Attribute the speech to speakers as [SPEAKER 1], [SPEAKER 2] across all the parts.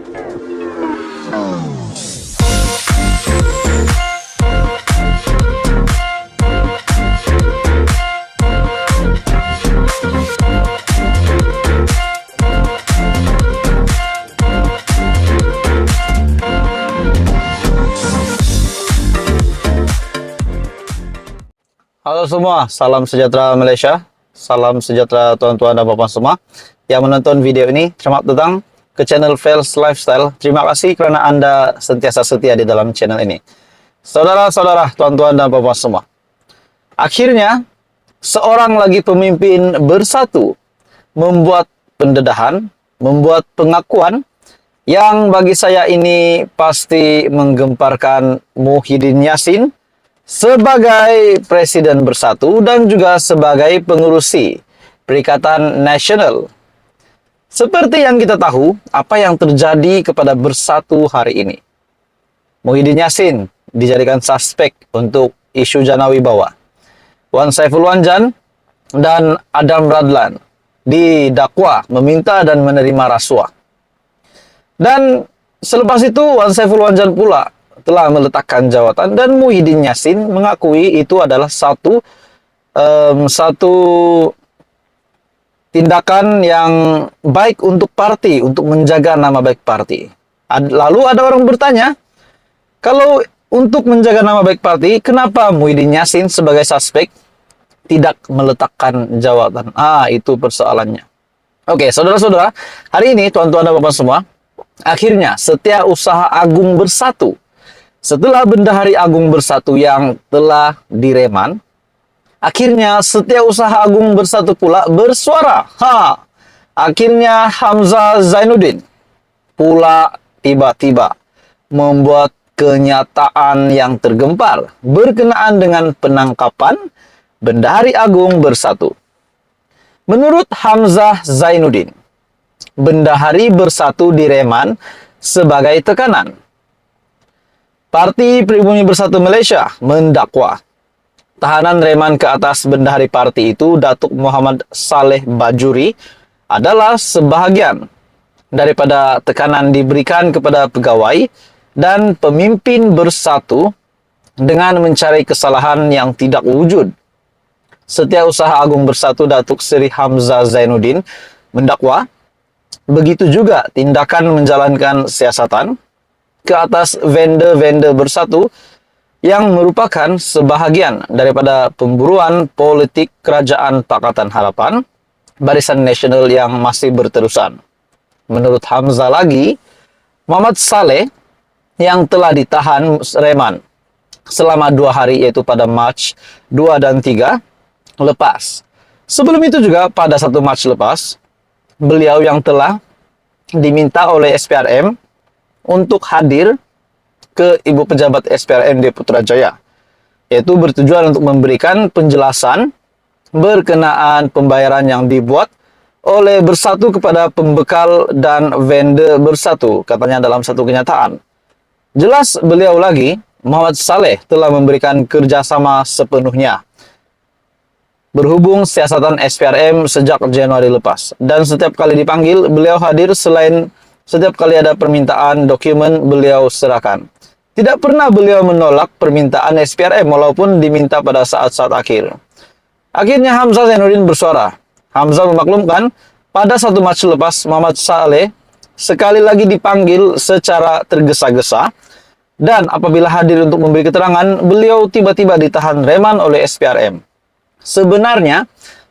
[SPEAKER 1] Halo semua, salam sejahtera Malaysia, salam sejahtera tuan-tuan dan puan semua yang menonton video ini. Selamat datang ke channel Fels Lifestyle. Terima kasih kerana anda sentiasa setia di dalam channel ini. Saudara-saudara, tuan-tuan dan puan semua, akhirnya seorang lagi pemimpin bersatu membuat pendedahan, membuat pengakuan yang bagi saya ini pasti menggemparkan Muhyiddin Yassin sebagai Presiden Bersatu dan juga sebagai pengurusi Perikatan Nasional. Seperti yang kita tahu, apa yang terjadi kepada Bersatu hari ini. Muhyiddin Yassin dijadikan suspek untuk isu Jana Wibawa. Wan Saiful Wanjan dan Adam Radlan didakwa meminta dan menerima rasuah. Dan selepas itu Wan Saiful Wanjan pula telah meletakkan jawatan dan Muhyiddin Yassin mengakui itu adalah satu tindakan yang baik untuk parti, untuk menjaga nama baik parti. Lalu ada orang bertanya, kalau untuk menjaga nama baik parti, kenapa Muhyiddin Yassin sebagai suspek tidak meletakkan jawatan? Itu persoalannya. Oke, saudara-saudara, hari ini tuan-tuan dan puan semua, akhirnya Setiausaha Agung Bersatu, setelah Bendahari Agung Bersatu yang telah direman, akhirnya Setiausaha Agung Bersatu pula bersuara. Akhirnya Hamzah Zainuddin pula tiba-tiba membuat kenyataan yang tergempar berkenaan dengan penangkapan Bendahari Agung Bersatu. Menurut Hamzah Zainuddin, Bendahari Bersatu direman sebagai tekanan. Parti Pribumi Bersatu Malaysia mendakwa tahanan reman ke atas Bendahari parti itu, Datuk Muhammad Saleh Bajuri, adalah sebahagian daripada tekanan diberikan kepada pegawai dan pemimpin Bersatu dengan mencari kesalahan yang tidak wujud. Setiausaha Agung Bersatu Datuk Seri Hamzah Zainuddin mendakwa begitu juga tindakan menjalankan siasatan ke atas vendor-vendor Bersatu yang merupakan sebahagian daripada pemburuan politik Kerajaan Pakatan Harapan Barisan Nasional yang masih berterusan. Menurut Hamzah lagi, Muhammad Saleh yang telah ditahan reman selama 2 hari, yaitu pada Mac 2 dan 3 lepas. Sebelum itu juga pada 1 Mac lepas, beliau yang telah diminta oleh SPRM untuk hadir ke Ibu Pejabat SPRM di Putrajaya, yaitu bertujuan untuk memberikan penjelasan berkenaan pembayaran yang dibuat oleh Bersatu kepada pembekal dan vendor Bersatu, katanya dalam satu kenyataan. Jelas beliau lagi, Muhammad Saleh telah memberikan kerjasama sepenuhnya berhubung siasatan SPRM sejak Januari lepas. Dan setiap kali dipanggil, beliau hadir. Selain setiap kali ada permintaan dokumen, beliau serahkan. Tidak pernah beliau menolak permintaan SPRM walaupun diminta pada saat-saat akhir. Akhirnya Hamzah Zainuddin bersuara. Hamzah memaklumkan pada 1 Mac lepas Muhammad Saleh sekali lagi dipanggil secara tergesa-gesa, dan apabila hadir untuk memberi keterangan, beliau tiba-tiba ditahan reman oleh SPRM. Sebenarnya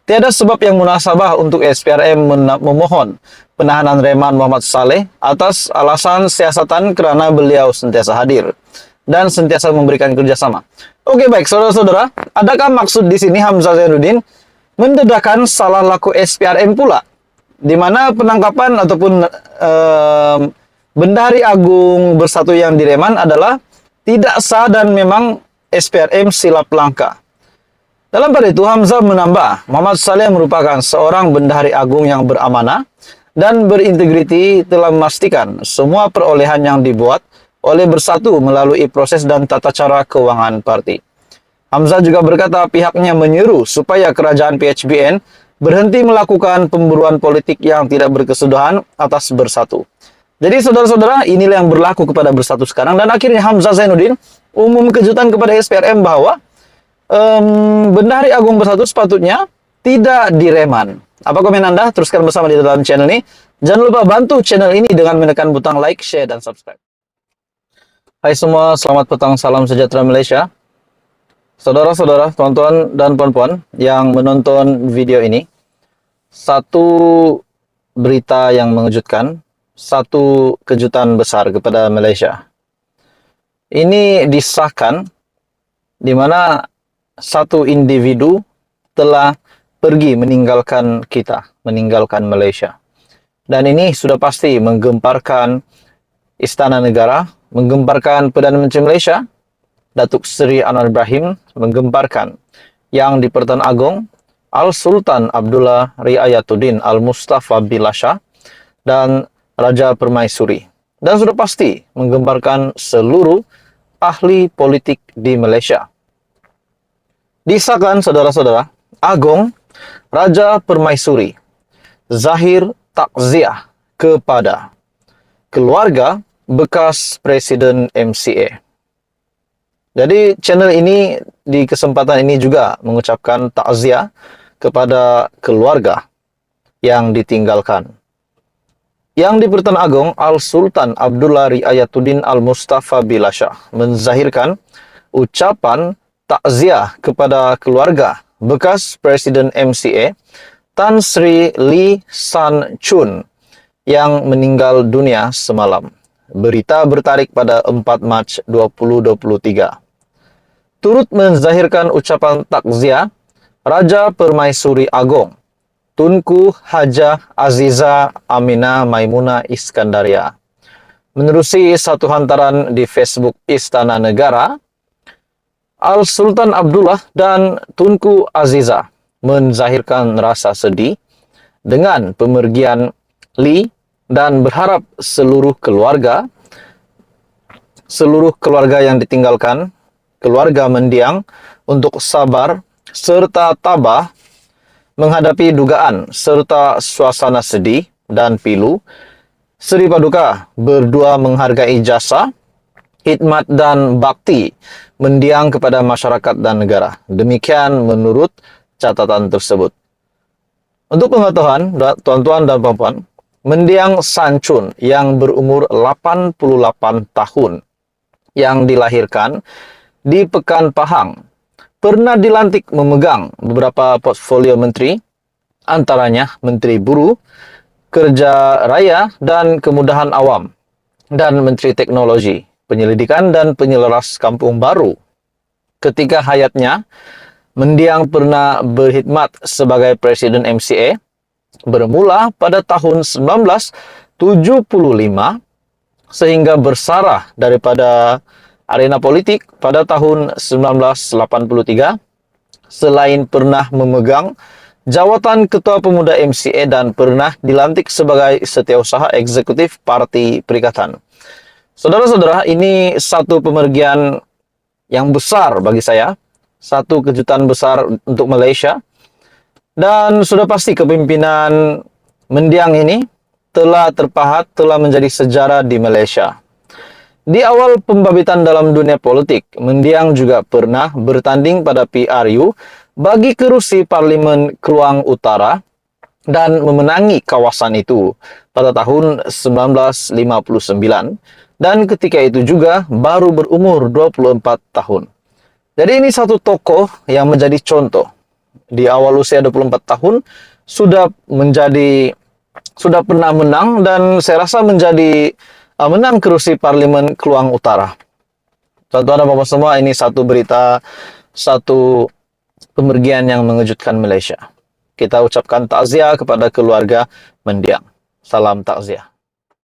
[SPEAKER 1] tiada sebab yang munasabah untuk SPRM memohon penahanan reman Muhammad Saleh atas alasan siasatan kerana beliau sentiasa hadir dan sentiasa memberikan kerjasama. Oke, baik saudara-saudara, adakah maksud di sini Hamzah Zainuddin mendedahkan salah laku SPRM pula, di mana penangkapan ataupun Bendahari Agung Bersatu yang direman adalah tidak sah dan memang SPRM silap langkah? Dalam pada itu, Hamzah menambah, Muhammad Saleh merupakan seorang Bendahari Agung yang beramanah dan berintegriti, telah memastikan semua perolehan yang dibuat oleh Bersatu melalui proses dan tata cara keuangan parti. Hamzah juga berkata pihaknya menyeru supaya kerajaan PHBN berhenti melakukan pemburuan politik yang tidak berkesudahan atas Bersatu. Jadi saudara-saudara, inilah yang berlaku kepada Bersatu sekarang. Dan akhirnya Hamzah Zainuddin umum kejutan kepada SPRM bahwa Bendahari Agung Bersatu sepatutnya tidak direman. Apa komen Anda? Teruskan bersama di dalam channel ini. Jangan lupa bantu channel ini dengan menekan butang like, share, dan subscribe. Hai semua, selamat petang, salam sejahtera Malaysia. Saudara-saudara, tuan-tuan dan puan-puan yang menonton video ini, satu berita yang mengejutkan, satu kejutan besar kepada Malaysia. Ini disahkan di mana satu individu telah pergi meninggalkan kita, meninggalkan Malaysia. Dan ini sudah pasti menggemparkan Istana Negara, menggemparkan Perdana Menteri Malaysia, Datuk Seri Anwar Ibrahim, menggemparkan Yang di-Pertuan Agong Al-Sultan Abdullah Riayatuddin Al-Mustafa Bilasha, dan Raja Permaisuri. Dan sudah pasti menggemparkan seluruh ahli politik di Malaysia. Disahkan saudara-saudara, Agong Raja Permaisuri zahir takziah kepada keluarga bekas Presiden MCA. Jadi channel ini di kesempatan ini juga mengucapkan takziah kepada keluarga yang ditinggalkan. Yang di-Pertuan Agong Al-Sultan Abdullah Riayatuddin Al-Mustafa Bilasha menzahirkan ucapan takziah kepada keluarga bekas Presiden MCA Tan Sri Lee San Chun yang meninggal dunia semalam. Berita bertarik pada 4 Mac 2023. Turut menzahirkan ucapan takziah Raja Permaisuri Agong Tunku Hajah Aziza Aminah Maimuna Iskandaria. Menerusi satu hantaran di Facebook Istana Negara, Al-Sultan Abdullah dan Tunku Aziza menzahirkan rasa sedih dengan pemergian Lee dan berharap seluruh keluarga yang ditinggalkan, keluarga mendiang, untuk sabar serta tabah menghadapi dugaan serta suasana sedih dan pilu. Seri Paduka berdua menghargai jasa, khidmat dan bakti mendiang kepada masyarakat dan negara. Demikian menurut catatan tersebut. Untuk pengetahuan, tuan-tuan dan puan-puan, mendiang San Chun yang berumur 88 tahun, yang dilahirkan di Pekan Pahang, pernah dilantik memegang beberapa portfolio menteri, antaranya Menteri Buruh, Kerja Raya dan Kemudahan Awam, dan Menteri Teknologi, Penyelidikan dan Penyelaras Kampung Baru. Ketika hayatnya, mendiang pernah berkhidmat sebagai Presiden MCA, bermula pada tahun 1975, sehingga bersarah daripada arena politik pada tahun 1983, selain pernah memegang jawatan Ketua Pemuda MCA dan pernah dilantik sebagai Setiausaha Eksekutif Parti Perikatan. Saudara-saudara, ini satu pemergian yang besar bagi saya, satu kejutan besar untuk Malaysia, dan sudah pasti kepimpinan mendiang ini telah terpahat, telah menjadi sejarah di Malaysia. Di awal pembabitan dalam dunia politik, mendiang juga pernah bertanding pada PRU bagi kerusi Parlimen Kluang Utara dan memenangi kawasan itu pada tahun 1959. Dan ketika itu juga baru berumur 24 tahun. Jadi ini satu tokoh yang menjadi contoh. Di awal usia 24 tahun sudah pernah menang, dan saya rasa menjadi menang kerusi Parlimen Kluang Utara. Tuan-tuan dan puan semua, ini satu berita, satu pemergian yang mengejutkan Malaysia. Kita ucapkan takziah kepada keluarga mendiang. Salam takziah.